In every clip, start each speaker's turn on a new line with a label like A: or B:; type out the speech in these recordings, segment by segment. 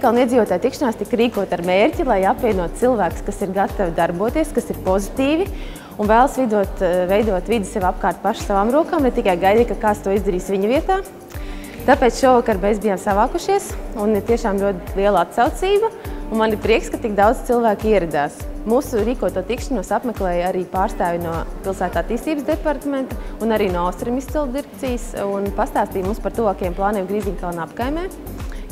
A: Grīziņkalna iedzīvotāju tikšanās tika rīkota ar mērķi, lai apvienot cilvēkus, kas ir gatavi darboties, kas ir pozitīvi un vēlas veidot vidi sev apkārt paši savām rokām, ne tikai gaidīt, ka kāds to izdarīs viņa vietā. Tāpēc šovakar mēs bijām savākušies un ir tiešām ļoti liela atsaucība. Un man ir prieks, ka tik daudz cilvēku ieradās. Mūsu rīkoto tikšanos apmeklēja arī pārstāvi no Pilsētu attīstības departamenta un arī no Austrum izcildu direkcijas un pastāstīja mums par tuvākajiem plāniem Grīziņkalna apkaimē.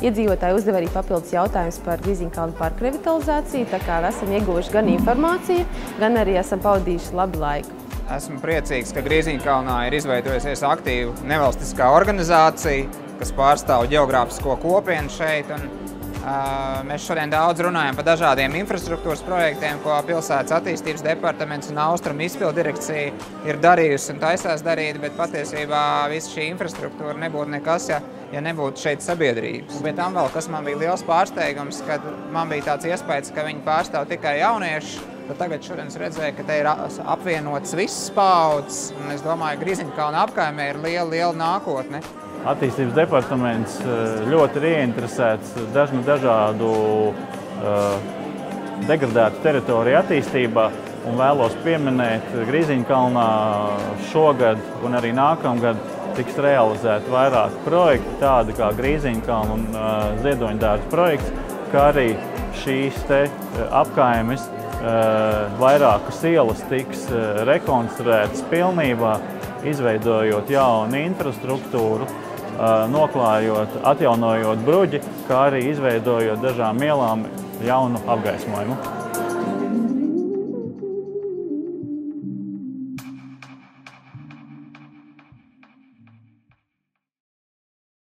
A: Iedzīvotāji uzdeva arī papildus jautājumus par Grīziņkalna parka revitalizāciju, tā kā esam ieguvuši gan informāciju, gan arī esam pavadījuši labu laiku.
B: Esmu priecīgs, ka Grīziņkalnā ir izveidojusies aktīva nevalstiskā organizācija, kas pārstāv ģeogrāfisko kopienu šeit. Mēs šodien daudz runājam par dažādiem infrastruktūras projektiem, ko Pilsētas attīstības departaments un Austrum izpildu direkcija ir darījusi un taisās darīt, bet patiesībā visa šī infrastruktūra nebūtu nekas, ja nebūtu šeit sabiedrības. Bet tam vēl, kas man bija liels pārsteigums, kad man bija tāds iespējas, ka viņi pārstāv tikai jaunieši, tad tagad šodien es redzēju, ka te ir apvienots visas paaudzes, un es domāju, ka Grīziņkalna apkaimē ir liela nākotne.
C: Attīstības departaments ļoti ir ieinteresēts dažādu degradētu teritoriju attīstībā un vēlos pieminēt Grīziņkalnā šogad un arī nākamgad tiks realizēti vairāk projekti, tādi kā Grīziņkalna un Ziedoņdārza projekts, kā arī šīs te apkaimes vairākas ielas tiks rekonstruētas pilnībā, izveidojot jaunu infrastruktūru, noklājot, atjaunojot bruģi, kā arī izveidojot dažām ielām jaunu apgaismojumu.